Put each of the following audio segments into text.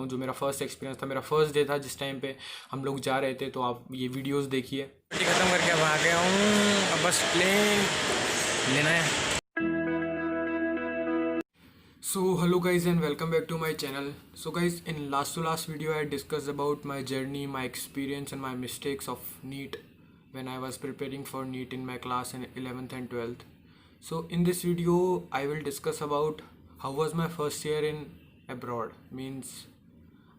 हूँ, जो मेरा फर्स्ट एक्सपीरियंस था, मेरा फर्स्ट डे था जिस टाइम पे हम लोग जा रहे थे। तो आप ये वीडियोस देखिए। ख़त्म करके अब आ गया हूँ, अब बस प्लेन लेना है। So hello guys and welcome back to my channel. So guys, in last to last video I discussed about my journey, my experience and my mistakes of NEET when I was preparing for NEET in my class in 11th and 12th. So in this video I will discuss about how was my first year in abroad. Means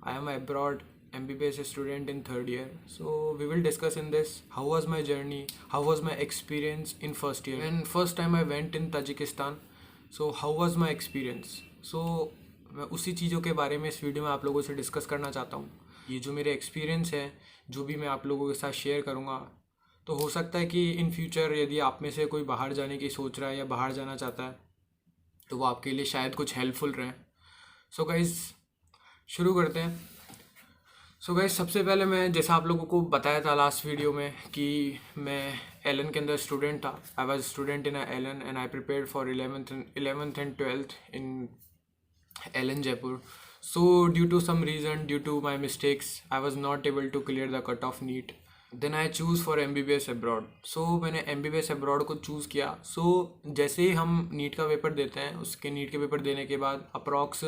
I am abroad MBBS student in third year. So we will discuss in this how was my journey, how was my experience in first year. When first time I went in Tajikistan, so how was my experience. So मैं उसी चीज़ों के बारे में इस video में आप लोगों से डिस्कस करना चाहता हूँ। ये जो मेरे एक्सपीरियंस है, जो भी मैं आप लोगों के साथ शेयर करूँगा, तो हो सकता है कि इन फ्यूचर यदि आप में से कोई बाहर जाने की सोच रहा है या बाहर जाना चाहता है तो वो आपके लिए शायद कुछ हेल्पफुल रहे। सो गाइज़ शुरू करते हैं। सो गाइस सबसे पहले मैं जैसा आप लोगों को बताया था लास्ट वीडियो में कि मैं एलन के अंदर स्टूडेंट था। I was student in Allen and I prepared for 11th and 12th in Allen Jaipur. So due to some reason, due to my mistakes, I was not able to clear the cut off NEET. Then I choose for MBBS abroad. सो मैंने MBBS abroad को choose किया। सो जैसे ही हम NEET का paper देते हैं, उसके नीट के पेपर देने के बाद अप्रॉक्स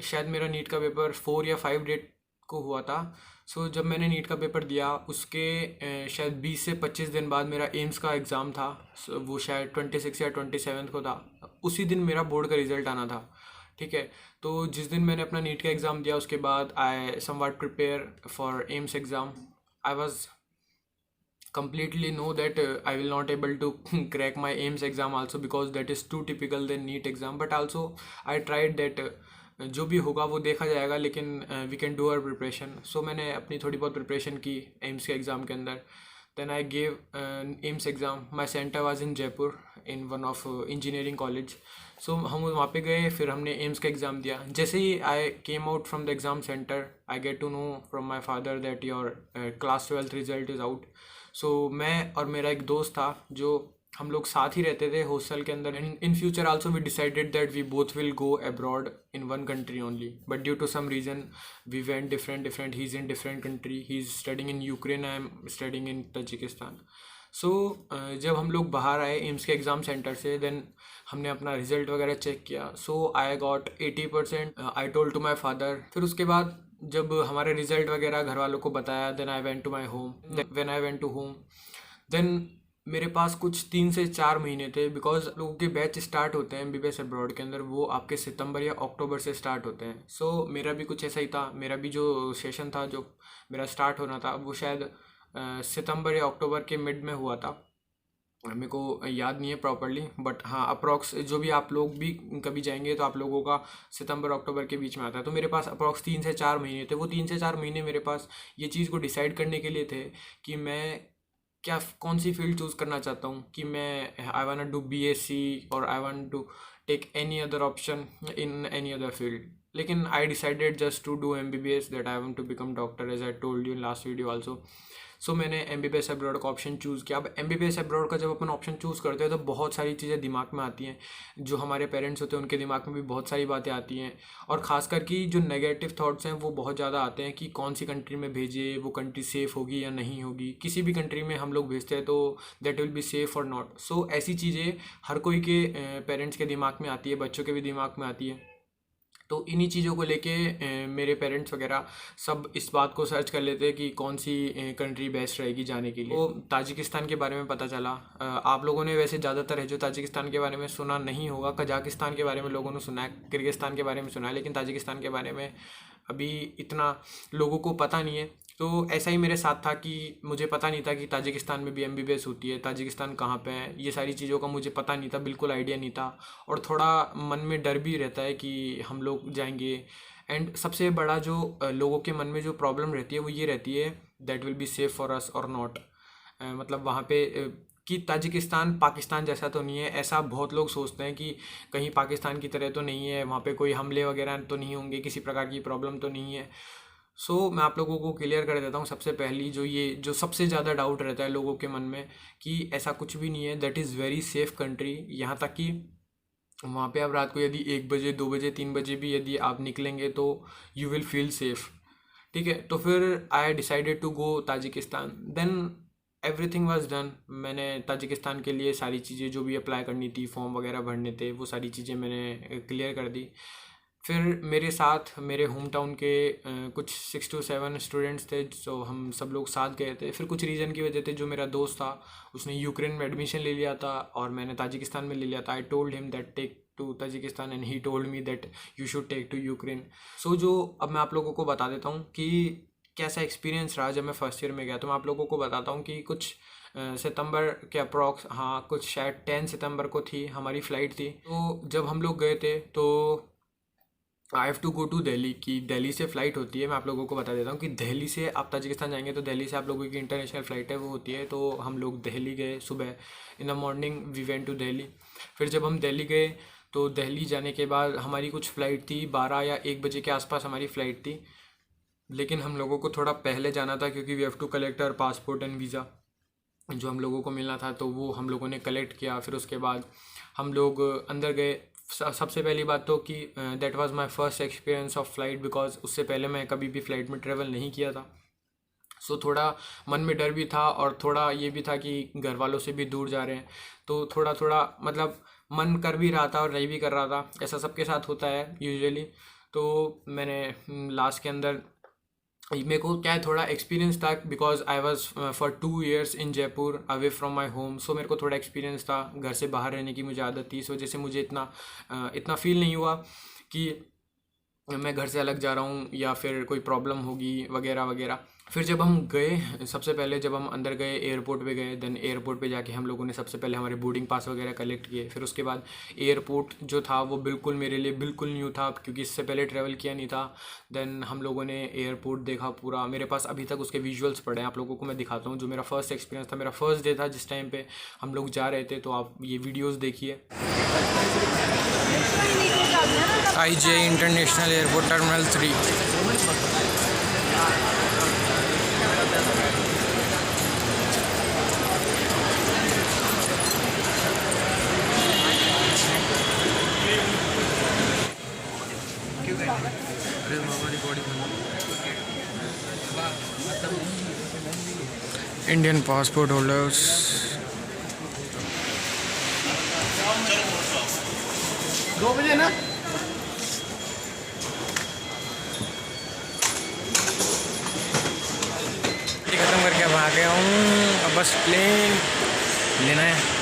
शायद मेरा नीट का पेपर 4 या 5 डेट को हुआ था। सो जब मैंने नीट का पेपर दिया उसके शायद 20 से 25 दिन बाद मेरा एम्स का एग्ज़ाम था। वो शायद 26 या 27 को था। उसी दिन मेरा बोर्ड का रिज़ल्ट आना था। ठीक है, तो जिस दिन मैंने अपना नीट का एग्ज़ाम दिया उसके बाद I somewhat prepare for AIIMS exam. I was completely know that I will not able to crack my AIMS exam also because that is too typical than NEET exam, but also I tried that जो भी होगा वो देखा जाएगा, लेकिन we can do our preparation. So मैंने अपनी थोड़ी बहुत प्रिपरेशन की एम्स के एग्ज़ाम के अंदर। Then I gave AIIMS exam. My centre was in Jaipur in one of engineering college. So हम वहाँ पे गए, फिर हमने एम्स का एग्ज़ाम दिया। जैसे ही I came out from the exam centre I get to know from my father that your class 12th result is out. So मैं और मेरा एक दोस्त था जो हम लोग साथ ही रहते थे हॉस्टल के अंदर। In future also we decided that we both will go abroad in one country only, but due to some reason we went different. He is in different country, he is studying in Ukraine, I am studying in Tajikistan. So जब हम लोग बाहर आए AIIMS के exam centre से, then हमने अपना result वगैरह चेक किया। So I got 80%। I told to my father. फिर उसके बाद जब हमारे रिज़ल्ट वगैरह घर वालों को बताया, then I went to my home. When I went to home then मेरे पास कुछ 3 से 4 महीने थे, बिकॉज लोगों के बैच स्टार्ट होते हैं MBBS अब्रॉड के अंदर, वो आपके सितंबर या अक्टूबर से स्टार्ट होते हैं। सो मेरा भी कुछ ऐसा ही था। मेरा भी जो सेशन था, जो मेरा स्टार्ट होना था, वो शायद सितंबर या अक्टूबर के मिड में हुआ था। मेरे को याद नहीं है प्रॉपरली, बट हाँ अप्रॉक्स जो भी आप लोग भी कभी जाएंगे तो आप लोगों का सितंबर अक्टूबर के बीच में आता है। तो मेरे पास अप्रॉक्स 3 से 4 महीने थे। वो 3 से 4 महीने मेरे पास ये चीज़ को डिसाइड करने के लिए थे कि मैं क्या कौन सी फील्ड चूज़ करना चाहता हूँ, कि मैं I want to do BSc और I want to take any other option in any other field. लेकिन I decided just to do MBBS, that I want to become doctor, as I told you in last video also. So मैंने MBBS abroad का option choose किया। अब MBBS abroad का जब अपन option choose करते हैं तो बहुत सारी चीज़ें दिमाग में आती हैं। जो हमारे पेरेंट्स होते हैं उनके दिमाग में भी बहुत सारी बातें आती हैं, और ख़ासकर कि जो नेगेटिव थॉट्स हैं वो बहुत ज़्यादा आते हैं कि कौन सी कंट्री में भेजे, वो कंट्री सेफ़ होगी या नहीं होगी। किसी भी कंट्री में हम लोग भेजते हैं तो दैट विल बी सेफ़ और नॉट। सो ऐसी चीज़ें हर कोई के पेरेंट्स के दिमाग में आती है, बच्चों के भी दिमाग में आती है। तो इन्हीं चीज़ों को लेके मेरे पेरेंट्स वगैरह सब इस बात को सर्च कर लेते हैं कि कौन सी कंट्री बेस्ट रहेगी जाने के लिए। तो ताजिकिस्तान के बारे में पता चला। आप लोगों ने वैसे ज़्यादातर है जो ताजिकिस्तान के बारे में सुना नहीं होगा। कजाकिस्तान के बारे में लोगों ने सुना है, किर्गिस्तान के बारे में सुना है, लेकिन ताजिकिस्तान के बारे में अभी इतना लोगों को पता नहीं है। तो ऐसा ही मेरे साथ था कि मुझे पता नहीं था कि ताजिकिस्तान में भी MBBS होती है, ताजिकिस्तान कहाँ पे है, ये सारी चीज़ों का मुझे पता नहीं था, बिल्कुल आइडिया नहीं था। और थोड़ा मन में डर भी रहता है कि हम लोग जाएंगे। एंड सबसे बड़ा जो लोगों के मन में जो प्रॉब्लम रहती है वो ये रहती है, that will be safe for us और नॉट। मतलब वहाँ पे कि ताजिकिस्तान पाकिस्तान जैसा तो नहीं है, ऐसा बहुत लोग सोचते हैं कि कहीं पाकिस्तान की तरह तो नहीं है, वहाँ पे कोई हमले वगैरह तो नहीं होंगे, किसी प्रकार की प्रॉब्लम तो नहीं है। सो मैं आप लोगों को क्लियर कर देता हूँ। सबसे पहली जो सबसे ज़्यादा डाउट रहता है लोगों के मन में कि ऐसा कुछ भी नहीं है, that is very safe country. यहाँ तक कि वहाँ पे आप रात को यदि 1 बजे 2 बजे 3 बजे भी यदि आप निकलेंगे तो यू विल फील सेफ। ठीक है, तो फिर I decided to go Tajikistan. Then everything was done. मैंने ताजिकिस्तान के लिए सारी चीज़ें जो भी अप्लाई करनी थी, फॉर्म वगैरह भरने थे, वो सारी चीज़ें मैंने क्लियर कर दी। फिर मेरे साथ मेरे होम टाउन के कुछ 6 to 7 स्टूडेंट्स थे, जो हम सब लोग साथ गए थे। फिर कुछ रीज़न की वजह से जो मेरा दोस्त था उसने यूक्रेन में एडमिशन ले लिया था और मैंने ताजिकिस्तान में ले लिया था। I told him that take to Tajikistan and he told me that you should take to Ukraine. So जो अब मैं आप लोगों को बता देता हूँ कि कैसा एक्सपीरियंस रहा जब मैं फर्स्ट ईयर में गया। तो मैं आप लोगों को बताता हूँ कि कुछ सितंबर के अप्रॉक्स, हाँ कुछ शायद 10 सितंबर को थी हमारी फ़्लाइट थी। तो जब हम लोग गए थे तो I have to go to Delhi, कि दिल्ली से फ़्लाइट होती है। मैं आप लोगों को बता देता हूँ कि दिल्ली से आप ताजिकिस्तान जाएंगे तो दिल्ली से आप लोगों की इंटरनेशनल फ़्लाइट है वो होती है। तो हम लोग दिल्ली गए सुबह, in the morning we went to Delhi. फिर जब हम दिल्ली गए तो दिल्ली जाने के बाद हमारी कुछ फ़्लाइट थी 12 या 1 बजे के आसपास हमारी फ़्लाइट थी। लेकिन हम लोगों को थोड़ा पहले जाना था क्योंकि we have to collect our passport and visa जो हम लोगों को मिलना था, तो वो हम लोगों ने कलेक्ट किया। फिर उसके बाद हम लोग अंदर गए। सबसे पहली बात तो कि that was my first experience of flight, because उससे पहले मैं कभी भी फ़्लाइट में ट्रेवल नहीं किया था। सो थोड़ा मन में डर भी था और थोड़ा ये भी था कि घर वालों से भी दूर जा रहे हैं, तो थोड़ा थोड़ा मतलब मन कर भी रहा था और नहीं भी कर रहा था। ऐसा सबके साथ होता है यूजुअली। तो मैंने लास्ट के अंदर मेरे को क्या है थोड़ा एक्सपीरियंस था, because I was for 2 years in Jaipur away from my home. So मेरे को थोड़ा एक्सपीरियंस था, घर से बाहर रहने की मुझे आदत थी। इस वजह से मुझे इतना फील नहीं हुआ कि मैं घर से अलग जा रहा हूँ या फिर कोई प्रॉब्लम होगी वगैरह वगैरह। फिर जब हम गए, सबसे पहले जब हम अंदर गए एयरपोर्ट पे गए, देन एयरपोर्ट पे जाके हम लोगों ने सबसे पहले हमारे बोर्डिंग पास वगैरह कलेक्ट किए। फिर उसके बाद एयरपोर्ट जो था वो बिल्कुल मेरे लिए बिल्कुल न्यू था क्योंकि इससे पहले ट्रैवल किया नहीं था। देन हम लोगों ने एयरपोर्ट देखा पूरा। मेरे पास अभी तक उसके विजुअल्स पड़े हैं, आप लोगों को मैं दिखाता हूँ। जो मेरा फर्स्ट एक्सपीरियंस था, मेरा फर्स्ट डे था जिस टाइम पे हम लोग जा रहे थे, तो आप ये वीडियोज़ देखिए। IJ international airport terminal 3। Indian passport holders, खत्म करके अब आ गया हूँ। अब बस प्लेन लेना है।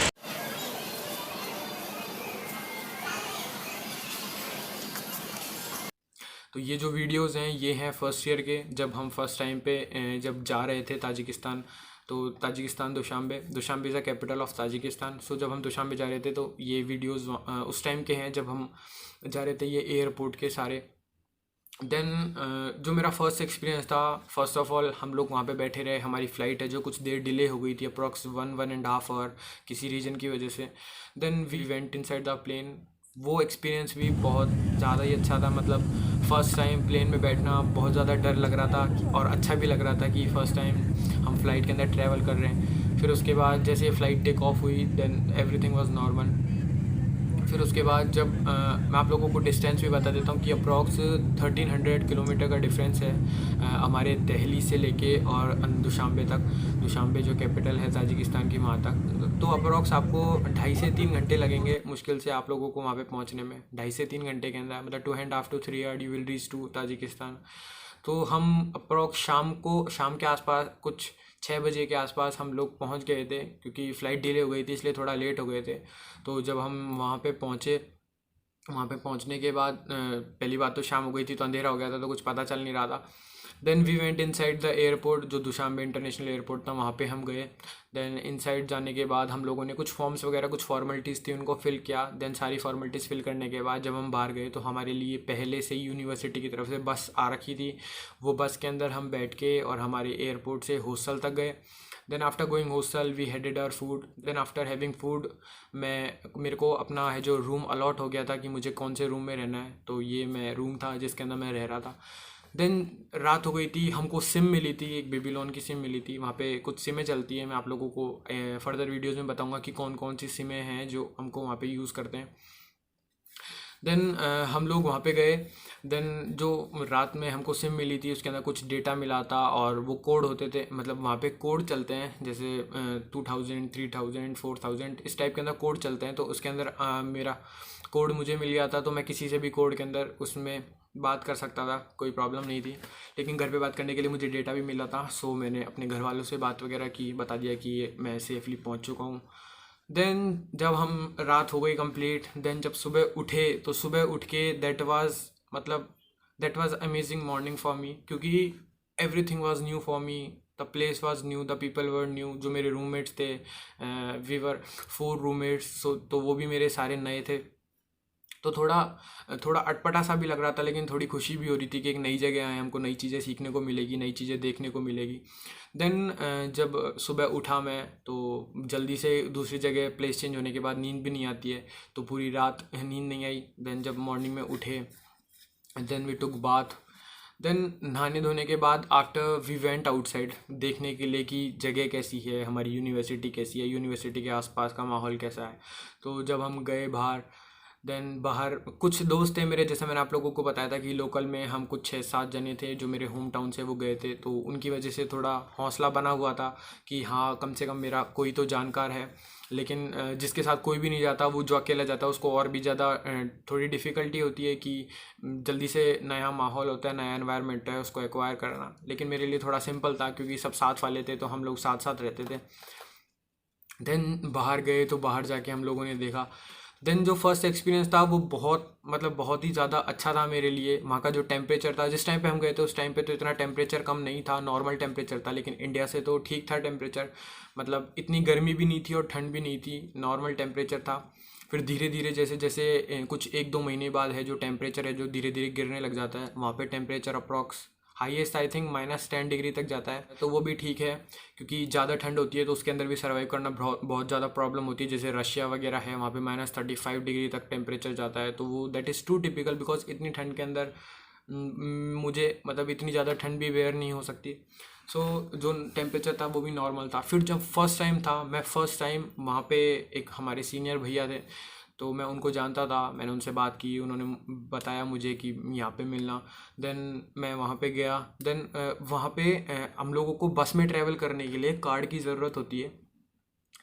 तो ये जो वीडियोस हैं ये हैं फर्स्ट ईयर के, जब हम फर्स्ट टाइम पे जब जा रहे थे ताजिकिस्तान। तो Tajikistan Dushanbe, Dushanbe is the capital of Tajikistan. So जब हम दुशांबे जा रहे थे तो ये वीडियोस उस टाइम के हैं जब हम जा रहे थे, ये एयरपोर्ट के सारे। देन जो मेरा फर्स्ट एक्सपीरियंस था, फर्स्ट ऑफ ऑल हम लोग वहाँ पे बैठे रहे। हमारी फ़्लाइट है जो कुछ देर डिले हो गई थी, अप्रॉक्स 1.5 आवर किसी रीज़न की वजह से। Then we went inside the plane. वो एक्सपीरियंस भी बहुत ज़्यादा ही अच्छा था। मतलब फ़र्स्ट टाइम प्लेन में बैठना बहुत ज़्यादा डर लग रहा था और अच्छा भी लग रहा था कि फ़र्स्ट टाइम हम फ़्लाइट के अंदर ट्रैवल कर रहे हैं। फिर उसके बाद जैसे फ़्लाइट टेक ऑफ हुई, देन एवरीथिंग वाज नॉर्मल। फिर उसके बाद जब मैं आप लोगों को डिस्टेंस भी बता देता हूँ कि अप्रॉक्स 1300 किलोमीटर का डिफरेंस है हमारे दिल्ली से लेके और दुशांबे तक। दुशांबे जो कैपिटल है ताजिकिस्तान की, वहाँ तक। तो अप्रॉक्स आपको 2.5 से 3 घंटे लगेंगे मुश्किल से आप लोगों को वहाँ पे पहुँचने में। 2.5 से 3 घंटे के अंदर, मतलब 2.5 to 3 hours you will reach to Tajikistan. तो हम अप्रॉक्स शाम के आसपास कुछ 6 बजे के आसपास हम लोग पहुंच गए थे, क्योंकि फ़्लाइट डिले हो गई थी इसलिए थोड़ा लेट हो गए थे। तो जब हम वहाँ पे पहुँचे, वहाँ पे पहुँचने के बाद पहली बात तो शाम हो गई थी तो अंधेरा हो गया था, तो कुछ पता चल नहीं रहा था। Then we went inside the airport, जो दुशांबे इंटरनेशनल एयरपोर्ट था, वहाँ पे हम गए। देन इनसाइड जाने के बाद हम लोगों ने कुछ फॉर्म्स वगैरह, कुछ फॉर्मेलिटीज़ थी उनको फिल किया। देन सारी फॉर्मेलिटीज़ फिल करने के बाद जब हम बाहर गए तो हमारे लिए पहले से ही यूनिवर्सिटी की तरफ से बस आ रखी थी। वो बस के अंदर हम बैठ के और हमारे एयरपोर्ट से हॉस्टल तक गए। Then after going hostel we headed our food. Then after having food मेरे को अपना है जो रूम अलॉट हो गया था कि मुझे कौन से रूम में रहना है। तो ये मैं रूम था जिसके अंदर मैं रह रहा था। देन रात हो गई थी, हमको सिम मिली थी, एक बेबीलोन की सिम मिली थी। वहाँ पे कुछ सिमें चलती हैं, मैं आप लोगों को फर्दर वीडियोज़ में बताऊँगा कि कौन कौन सी सिमें हैं जो हमको वहाँ पे यूज़ करते हैं। देन हम लोग वहाँ पे गए। देन जो रात में हमको सिम मिली थी उसके अंदर कुछ डेटा मिला था और वो कोड होते थे, मतलब वहाँ पे कोड चलते हैं जैसे 2000 3000 4000 इस टाइप के अंदर कोड चलते हैं। तो उसके अंदर मेरा कोड मुझे मिल गया था, तो मैं किसी से भी कोड के अंदर उसमें बात कर सकता था, कोई प्रॉब्लम नहीं थी। लेकिन घर पे बात करने के लिए मुझे डेटा भी मिला था, सो मैंने अपने घर वालों से बात वगैरह की, बता दिया कि मैं सेफली पहुंच चुका हूँ। देन जब हम रात हो गई कंप्लीट, देन जब सुबह उठे तो सुबह उठ के that was amazing morning for me, क्योंकि everything was new for me. The place was new, the people were new. जो मेरे रूममेट्स थे, वी वर 4 रूममेट्स, सो तो वो भी मेरे सारे नए थे। तो थोड़ा थोड़ा अटपटा सा भी लग रहा था, लेकिन थोड़ी खुशी भी हो रही थी कि एक नई जगह आए, हमको नई चीज़ें सीखने को मिलेगी, नई चीज़ें देखने को मिलेगी। देन जब सुबह उठा मैं तो जल्दी से दूसरी जगह प्लेस चेंज होने के बाद नींद भी नहीं आती है, तो पूरी रात नींद नहीं आई। देन जब मॉर्निंग में उठे, then we took bath. Then नहाने धोने के बाद आफ्टर वी वेंट आउटसाइड, देखने के लिए कि जगह कैसी है, हमारी यूनिवर्सिटी कैसी है, यूनिवर्सिटी के आसपास का माहौल कैसा है। तो जब हम गए बाहर, देन बाहर कुछ दोस्त थे मेरे, जैसे मैंने आप लोगों को बताया था कि लोकल में हम कुछ 6-7 जने थे जो मेरे होम टाउन से वो गए थे, तो उनकी वजह से थोड़ा हौसला बना हुआ था कि हाँ कम से कम मेरा कोई तो जानकार है। लेकिन जिसके साथ कोई भी नहीं जाता, वो जो अकेला जाता है उसको और भी ज़्यादा थोड़ी डिफ़िकल्टी होती है कि जल्दी से नया माहौल होता है, नया एनवायरनमेंट है, उसको एक्वायर करना। लेकिन मेरे लिए थोड़ा सिंपल था क्योंकि सब साथ वाले थे, तो हम लोग साथ साथ रहते थे। देन बाहर गए तो बाहर जाके हम लोगों ने देखा। देन जो फर्स्ट एक्सपीरियंस था वो बहुत ही ज़्यादा अच्छा था मेरे लिए। वहाँ का जो टेम्परेचर था, जिस टाइम पे हम गए थे उस टाइम पे तो इतना टेम्परेचर कम नहीं था, नॉर्मल टेम्परेचर था, लेकिन इंडिया से तो ठीक था टेम्परेचर। मतलब इतनी गर्मी भी नहीं थी और ठंड भी नहीं थी, नॉर्मल टेम्परेचर था। फिर धीरे धीरे जैसे जैसे कुछ 1-2 महीने बाद है जो टेम्परेचर है जो धीरे धीरे गिरने लग जाता है। वहाँ पे temperature approx highest I think -10 degree तक जाता है, तो वो भी ठीक है क्योंकि ज़्यादा ठंड होती है तो उसके अंदर भी सर्वाइव करना बहुत बहुत ज़्यादा प्रॉब्लम होती है। जैसे रशिया वगैरह है, वहाँ पे -35 डिग्री तक टेम्परेचर जाता है, तो वो that is too typical, because इतनी ठंड के अंदर मुझे मतलब इतनी ज़्यादा ठंड भी बेयर नहीं हो सकती। सो जो टेम्परेचर था वो भी नॉर्मल था। फिर जब फर्स्ट टाइम था, मैं फर्स्ट टाइम वहाँ पे एक हमारे सीनियर भैया थे, तो मैं उनको जानता था, मैंने उनसे बात की, उन्होंने बताया मुझे कि यहाँ पे मिलना। देन मैं वहाँ पे गया। देन वहाँ पे हम लोगों को बस में ट्रैवल करने के लिए कार्ड की ज़रूरत होती है,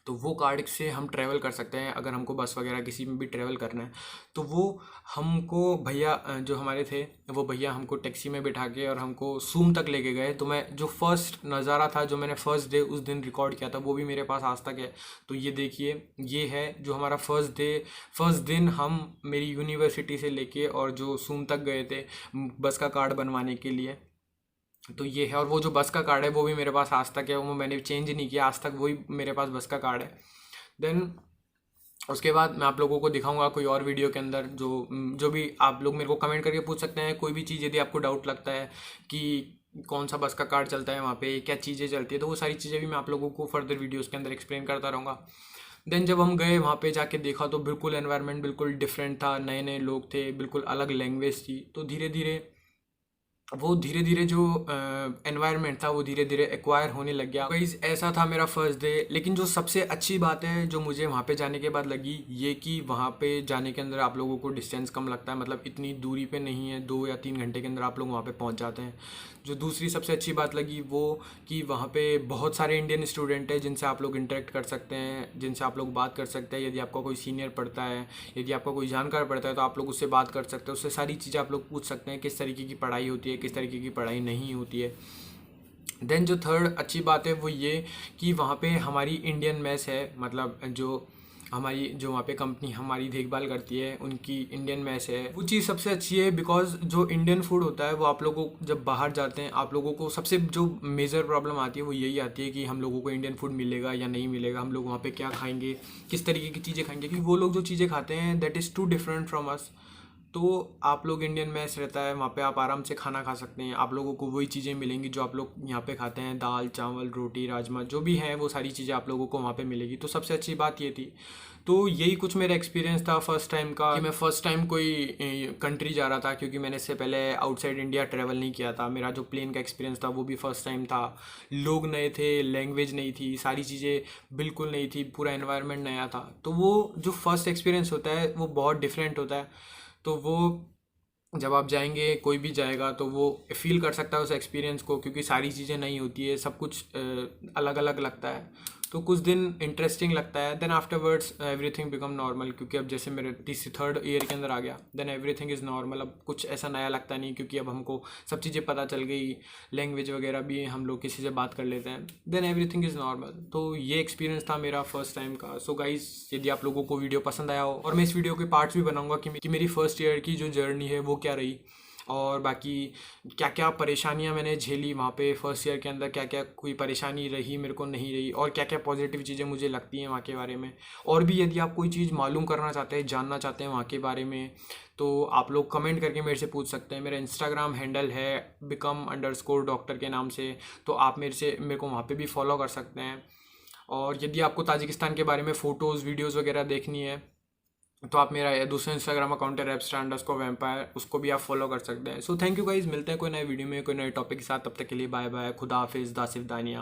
तो वो कार्ड से हम ट्रैवल कर सकते हैं अगर हमको बस वगैरह किसी में भी ट्रैवल करना है। तो वो हमको भैया जो हमारे थे, वो भैया हमको टैक्सी में बिठा के और हमको सूम तक लेके गए। तो मैं जो फर्स्ट नज़ारा था जो मैंने फर्स्ट डे उस दिन रिकॉर्ड किया था, वो भी मेरे पास आज तक है। तो ये देखिए, ये है जो हमारा फर्स्ट दिन हम मेरी यूनिवर्सिटी से लेके और जो सूम तक गए थे बस का कार्ड बनवाने के लिए। तो ये है, और वो जो बस का कार्ड है वो भी मेरे पास आज तक है, वो मैंने चेंज नहीं किया आज तक, वही मेरे पास बस का कार्ड है। देन उसके बाद मैं आप लोगों को दिखाऊंगा कोई और वीडियो के अंदर, जो भी आप लोग मेरे को कमेंट करके पूछ सकते हैं, कोई भी चीज़ यदि आपको डाउट लगता है कि कौन सा बस का कार्ड चलता है वहाँ पे, क्या चीज़ें चलती है, तो वो सारी चीज़ें भी मैं आप लोगों को फर्दर वीडियोज़ के अंदर एक्सप्लेन करता रहूँगा। देन जब हम गए वहाँ पे जाके देखा तो बिल्कुल एनवायरनमेंट बिल्कुल डिफरेंट था, नए नए लोग थे, बिल्कुल अलग लैंग्वेज थी। तो धीरे धीरे जो एनवायरनमेंट था वो धीरे धीरे एक्वायर होने लग गया। गाइस ऐसा था मेरा फर्स्ट डे। लेकिन जो सबसे अच्छी बात है जो मुझे वहाँ पे जाने के बाद लगी, ये कि वहाँ पे जाने के अंदर आप लोगों को डिस्टेंस कम लगता है, मतलब इतनी दूरी पे नहीं है, 2 या 3 घंटे के अंदर आप लोग वहाँ पे पहुँच जाते हैं। जो दूसरी सबसे अच्छी बात लगी वो कि वहाँ पे बहुत सारे इंडियन स्टूडेंट हैं जिनसे आप लोग इंटरेक्ट कर सकते हैं, जिनसे आप लोग बात कर सकते हैं। यदि आपका कोई सीनियर पढ़ता है, यदि आपका कोई जानकार पढ़ता है, तो आप लोग उससे बात कर सकते हैं, उससे सारी चीज़ें आप लोग पूछ सकते हैं, किस तरीके की पढ़ाई होती है, किस तरीके की पढ़ाई नहीं होती है। देन जो थर्ड अच्छी बात है वो ये कि वहाँ पे हमारी इंडियन मेस है, मतलब जो वहाँ पे कंपनी हमारी देखभाल करती है उनकी इंडियन मेस है। वो चीज़ सबसे अच्छी है, बिकॉज जो इंडियन फूड होता है वो आप लोगों को जब बाहर जाते हैं आप लोगों को सबसे जो मेजर प्रॉब्लम आती है वो यही आती है कि हम लोगों को इंडियन फूड मिलेगा या नहीं मिलेगा, हम लोग वहाँ पे क्या खाएंगे, किस तरीके की चीज़ें खाएंगे, क्योंकि वो लोग जो चीज़ें खाते हैं that is too different from us. तो आप लोग इंडियन मेस रहता है, वहाँ पे आप आराम से खाना खा सकते हैं, आप लोगों को वही चीज़ें मिलेंगी जो आप लोग यहाँ पे खाते हैं, दाल चावल रोटी राजमा जो भी हैं वो सारी चीज़ें आप लोगों को वहाँ पे मिलेगी। तो सबसे अच्छी बात ये थी। तो यही कुछ मेरा एक्सपीरियंस था फर्स्ट टाइम का, कि मैं फ़र्स्ट टाइम कोई कंट्री जा रहा था, क्योंकि मैंने इससे पहले आउटसाइड इंडिया ट्रैवल नहीं किया था। मेरा जो प्लेन का एक्सपीरियंस था वो भी फ़र्स्ट टाइम था। लोग नए थे, लैंग्वेज नई थी, सारी चीज़ें बिल्कुल नई थी, पूरा एनवायरनमेंट नया था। तो वो जो फर्स्ट एक्सपीरियंस होता है वो बहुत डिफरेंट होता है। तो वो जब आप जाएंगे, कोई भी जाएगा तो वो फील कर सकता है उस एक्सपीरियंस को, क्योंकि सारी चीज़ें नई होती है, सब कुछ अलग अलग लगता है। तो कुछ दिन इंटरेस्टिंग लगता है, then afterwards everything become normal, क्योंकि अब जैसे मेरे तीसरी थर्ड ईयर के अंदर आ गया, देन एवरीथिंग इज़ नॉर्मल। अब कुछ ऐसा नया लगता नहीं, क्योंकि अब हमको सब चीज़ें पता चल गई, लैंग्वेज वगैरह भी हम लोग किसी से बात कर लेते हैं, देन एवरीथिंग इज़ नॉर्मल। तो ये एक्सपीरियंस था मेरा फर्स्ट टाइम का। सो गाइज, यदि आप लोगों को वीडियो पसंद आया हो, और मैं इस वीडियो के पार्ट्स भी बनाऊंगा कि मेरी फर्स्ट ईयर की जो जर्नी है वो क्या रही, और बाकी क्या क्या परेशानियां मैंने झेली वहाँ पे फर्स्ट ईयर के अंदर, क्या क्या कोई परेशानी रही मेरे को, नहीं रही, और क्या क्या पॉजिटिव चीज़ें मुझे लगती हैं वहाँ के बारे में। और भी यदि आप कोई चीज़ मालूम करना चाहते हैं, जानना चाहते हैं वहाँ के बारे में, तो आप लोग कमेंट करके मेरे से पूछ सकते हैं। मेरा इंस्टाग्राम हैंडल है become_doctor के नाम से, तो आप मेरे को वहाँ पे भी फॉलो कर सकते हैं। और यदि आपको ताजिकिस्तान के बारे में फ़ोटोज़ वीडियोज़ वगैरह देखनी है, तो आप मेरा दूसरा इंस्टाग्राम अकाउंट है @_vampire, उसको भी आप फॉलो कर सकते हैं। सो थैंक यू गाइज, मिलते हैं कोई नए वीडियो में कोई नए टॉपिक के साथ। तब तक के लिए बाय बाय, खुदा हाफिज़, दासिफ दानिया।